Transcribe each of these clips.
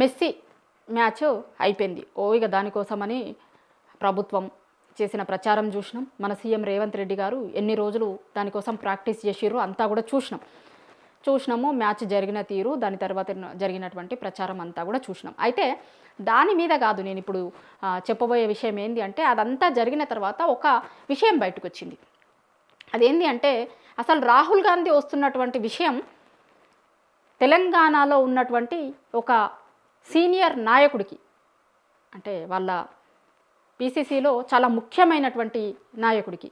Messy match అయిపోయింది. ఇక దానికోసమని ప్రభుత్వం చేసిన ప్రచారం చూసినాం. మన సీఎం రేవంత్ రెడ్డి గారు ఎన్ని రోజులు దానికోసం ప్రాక్టీస్ చేసిర్రు అంతా కూడా చూసినాము. మ్యాచ్ జరిగిన తీరు, దాని తర్వాత జరిగినటువంటి ప్రచారం అంతా కూడా చూసినాం. అయితే దాని మీద కాదు నేను ఇప్పుడు చెప్పబోయే విషయం ఏంటి అంటే, అదంతా జరిగిన తర్వాత ఒక విషయం బయటకు వచ్చింది. అదేంటి అంటే, అసలు రాహుల్ గాంధీ వస్తున్నటువంటి విషయం తెలంగాణలో ఉన్నటువంటి ఒక సీనియర్ నాయకుడికి, అంటే వాళ్ళ పీసీసీలో చాలా ముఖ్యమైనటువంటి నాయకుడికి,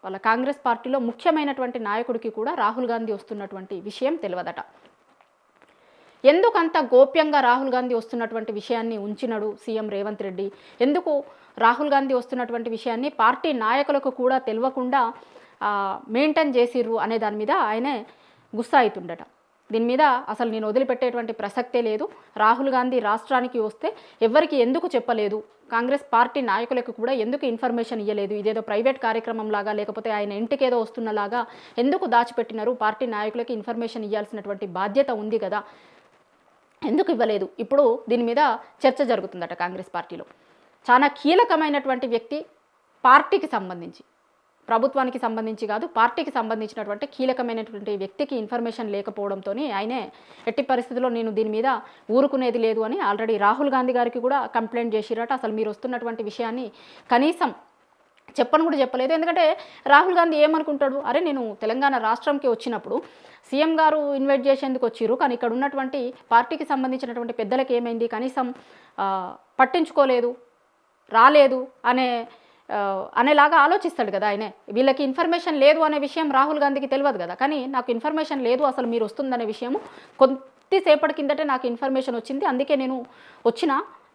వాళ్ళ కాంగ్రెస్ పార్టీలో ముఖ్యమైనటువంటి నాయకుడికి కూడా రాహుల్ గాంధీ వస్తున్నటువంటి విషయం తెలియదట. ఎందుకంత గోప్యంగా రాహుల్ గాంధీ వస్తున్నటువంటి విషయాన్ని ఉంచినడు సీఎం రేవంత్ రెడ్డి? ఎందుకు రాహుల్ గాంధీ వస్తున్నటువంటి విషయాన్ని పార్టీ నాయకులకు కూడా తెలియకుండా మెయింటైన్ చేసిర్రు అనే దాని మీద ఆయనే గుస్సా అవుతుండట. దీని మీద అసలు నేను వదిలిపెట్టేటువంటి ప్రసక్తే లేదు. రాహుల్ గాంధీ రాష్ట్రానికి వస్తే ఎవరికి ఎందుకు చెప్పలేదు, కాంగ్రెస్ పార్టీ నాయకులకు కూడా ఎందుకు ఇన్ఫర్మేషన్ ఇవ్వలేదు, ఇదేదో ప్రైవేట్ కార్యక్రమం లాగా లేకపోతే ఆయన ఇంటికేదో వస్తున్నలాగా ఎందుకు దాచిపెట్టినారు, పార్టీ నాయకులకి ఇన్ఫర్మేషన్ ఇవ్వాల్సినటువంటి బాధ్యత ఉంది కదా, ఎందుకు ఇవ్వలేదు? ఇప్పుడు దీని మీద చర్చ జరుగుతుందట కాంగ్రెస్ పార్టీలో. చాలా కీలకమైనటువంటి వ్యక్తి, పార్టీకి సంబంధించి, ప్రభుత్వానికి సంబంధించి కాదు, పార్టీకి సంబంధించినటువంటి కీలకమైనటువంటి వ్యక్తికి ఇన్ఫర్మేషన్ లేకపోవడంతో ఆయనే ఎట్టి పరిస్థితుల్లో నేను దీని మీద ఊరుకునేది లేదు అని ఆల్రెడీ రాహుల్ గాంధీ గారికి కూడా కంప్లైంట్ చేసిరట. అసలు మీరు వస్తున్నటువంటి విషయాన్ని కనీసం చెప్పను కూడా చెప్పలేదు. ఎందుకంటే రాహుల్ గాంధీ ఏమనుకుంటాడు, అరే నేను తెలంగాణ రాష్ట్రంకి వచ్చినప్పుడు సీఎం గారు ఇన్వైట్ చేసేందుకు వచ్చిర్రు, కానీ ఇక్కడ ఉన్నటువంటి పార్టీకి సంబంధించినటువంటి పెద్దలకు ఏమైంది, కనీసం పట్టించుకోలేదు, రాలేదు అనేలాగా ఆలోచిస్తాడు కదా ఆయనే. వీళ్ళకి ఇన్ఫర్మేషన్ లేదు అనే విషయం రాహుల్ గాంధీకి తెలియదు కదా, కానీ నాకు ఇన్ఫర్మేషన్ లేదు అసలు మీరు వస్తుందనే విషయము కొద్దిసేపటి కిందటే నాకు ఇన్ఫర్మేషన్ వచ్చింది, అందుకే నేను వచ్చిన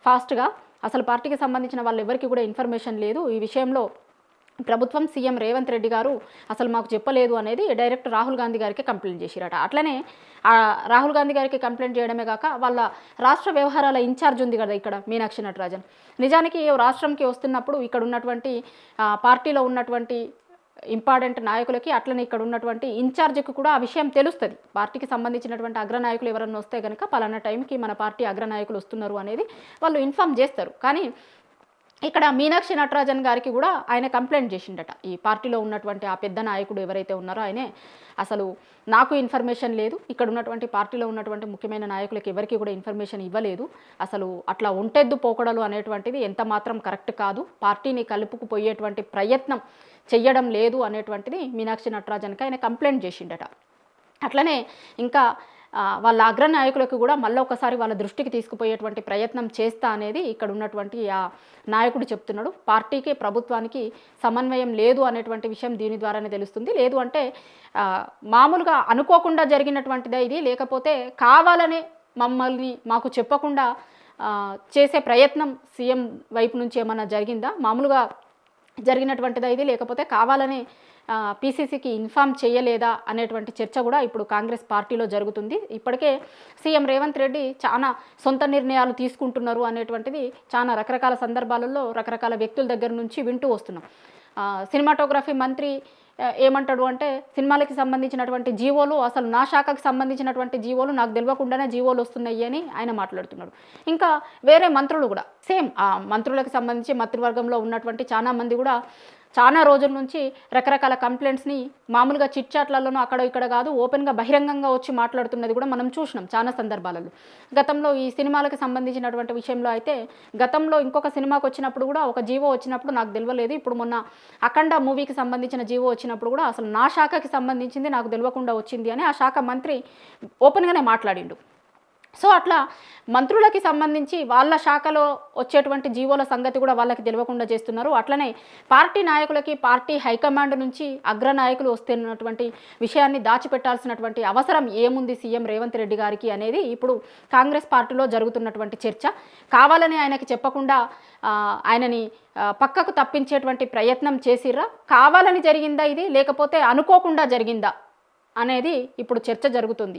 ఫాస్ట్గా. అసలు పార్టీకి సంబంధించిన వాళ్ళు ఎవరికి కూడా ఇన్ఫర్మేషన్ లేదు, ఈ విషయంలో ప్రభుత్వం సీఎం రేవంత్ రెడ్డి గారు అసలు మాకు చెప్పలేదు అనేది డైరెక్ట్ రాహుల్ గాంధీ గారికి కంప్లైంట్ చేసిరట. అట్లనే రాహుల్ గాంధీ గారికి కంప్లైంట్ చేయడమే కాక వాళ్ళ రాష్ట్ర వ్యవహారాల ఇన్ఛార్జ్ ఉంది కదా ఇక్కడ మీనాక్షి నటరాజన్, నిజానికి రాష్ట్రంకి వస్తున్నప్పుడు ఇక్కడ ఉన్నటువంటి పార్టీలో ఉన్నటువంటి ఇంపార్టెంట్ నాయకులకి అట్లనే ఇక్కడ ఉన్నటువంటి ఇన్ఛార్జ్కి కూడా ఆ విషయం తెలుస్తుంది. పార్టీకి సంబంధించినటువంటి అగ్రనాయకులు ఎవరన్నా వస్తే కనుక పలానా టైంకి మన పార్టీ అగ్రనాయకులు వస్తున్నారు అనేది వాళ్ళు ఇన్ఫామ్ చేస్తారు. కానీ ఇక్కడ మీనాక్షి నటరాజన్ గారికి కూడా ఆయన కంప్లైంట్ చేసిండట. ఈ పార్టీలో ఉన్నటువంటి ఆ పెద్ద నాయకుడు ఎవరైతే ఉన్నారో ఆయనే అసలు నాకు ఇన్ఫర్మేషన్ లేదు, ఇక్కడ ఉన్నటువంటి పార్టీలో ఉన్నటువంటి ముఖ్యమైన నాయకులకు ఎవరికి కూడా ఇన్ఫర్మేషన్ ఇవ్వలేదు, అసలు అట్లా ఒంటెద్దు పోకడలు అనేటువంటిది ఎంత మాత్రం కరెక్ట్ కాదు, పార్టీని కలుపుకుపోయేటువంటి ప్రయత్నం చెయ్యడం లేదు అనేటువంటిది మీనాక్షి నటరాజన్కి ఆయన కంప్లైంట్ చేసిండట. అట్లనే ఇంకా వాళ్ళ అగ్రనాయకులకు కూడా మళ్ళీ ఒకసారి వాళ్ళ దృష్టికి తీసుకుపోయేటువంటి ప్రయత్నం చేస్తా అనేది ఇక్కడ ఉన్నటువంటి ఆ నాయకుడు చెప్తున్నాడు. పార్టీకి ప్రభుత్వానికి సమన్వయం లేదు అనేటువంటి విషయం దీని ద్వారానే తెలుస్తుంది. లేదు అంటే మామూలుగా అనుకోకుండా జరిగినటువంటిదే ఇది, లేకపోతే కావాలనే మమ్మల్ని మాకు చెప్పకుండా చేసే ప్రయత్నం సీఎం వైపు నుంచి ఏమన్నా జరిగిందా, మామూలుగా జరిగినటువంటిదా ఇది, లేకపోతే కావాలని పీసీసీకి ఇన్ఫామ్ చేయలేదా అనేటువంటి చర్చ కూడా ఇప్పుడు కాంగ్రెస్ పార్టీలో జరుగుతుంది. ఇప్పటికే సీఎం రేవంత్ రెడ్డి చాలా సొంత నిర్ణయాలు తీసుకుంటున్నారు అనేటువంటిది చాలా రకరకాల సందర్భాలలో రకరకాల వ్యక్తుల దగ్గర నుంచి వింటూ వస్తున్నాం. సినిమాటోగ్రఫీ మంత్రి ఏమంటాడు అంటే, సినిమాలకి సంబంధించినటువంటి జీవోలు అసలు నా శాఖకు సంబంధించినటువంటి జీవోలు నాకు తెలియకుండానే జీవోలు వస్తున్నాయి అని ఆయన మాట్లాడుతున్నాడు. ఇంకా వేరే మంత్రులు కూడా సేమ్ ఆ మంత్రులకు సంబంధించి మంత్రివర్గంలో ఉన్నటువంటి చాలా మంది కూడా చాలా రోజుల నుంచి రకరకాల కంప్లైంట్స్ని మామూలుగా చిట్ చాట్లలోనూ అక్కడ ఇక్కడ కాదు ఓపెన్గా బహిరంగంగా వచ్చి మాట్లాడుతున్నది కూడా మనం చూసినాం చాలా సందర్భాలలో. గతంలో ఈ సినిమాలకు సంబంధించినటువంటి విషయంలో అయితే గతంలో ఇంకొక సినిమాకి వచ్చినప్పుడు కూడా ఒక జీవో వచ్చినప్పుడు నాకు తెలియలేదు, ఇప్పుడు మొన్న అఖండ మూవీకి సంబంధించిన జీవో వచ్చినప్పుడు కూడా అసలు నా శాఖకి సంబంధించింది నాకు తెలియకుండా వచ్చింది అని ఆ శాఖ మంత్రి ఓపెన్గానే మాట్లాడిండు. సో అట్లా మంత్రులకి సంబంధించి వాళ్ళ శాఖలో వచ్చేటువంటి జీవోల సంగతి కూడా వాళ్ళకి తెలియకుండా చేస్తున్నారు. అట్లనే పార్టీ నాయకులకి పార్టీ హైకమాండ్ నుంచి అగ్రనాయకులు వస్తున్నటువంటి విషయాన్ని దాచిపెట్టాల్సినటువంటి అవసరం ఏముంది సీఎం రేవంత్ రెడ్డి గారికి అనేది ఇప్పుడు కాంగ్రెస్ పార్టీలో జరుగుతున్నటువంటి చర్చ. కావాలని ఆయనకి చెప్పకుండా ఆయనని పక్కకు తప్పించేటువంటి ప్రయత్నం చేసిర్రా, కావాలని జరిగిందా ఇది, లేకపోతే అనుకోకుండా జరిగిందా అనేది ఇప్పుడు చర్చ జరుగుతుంది.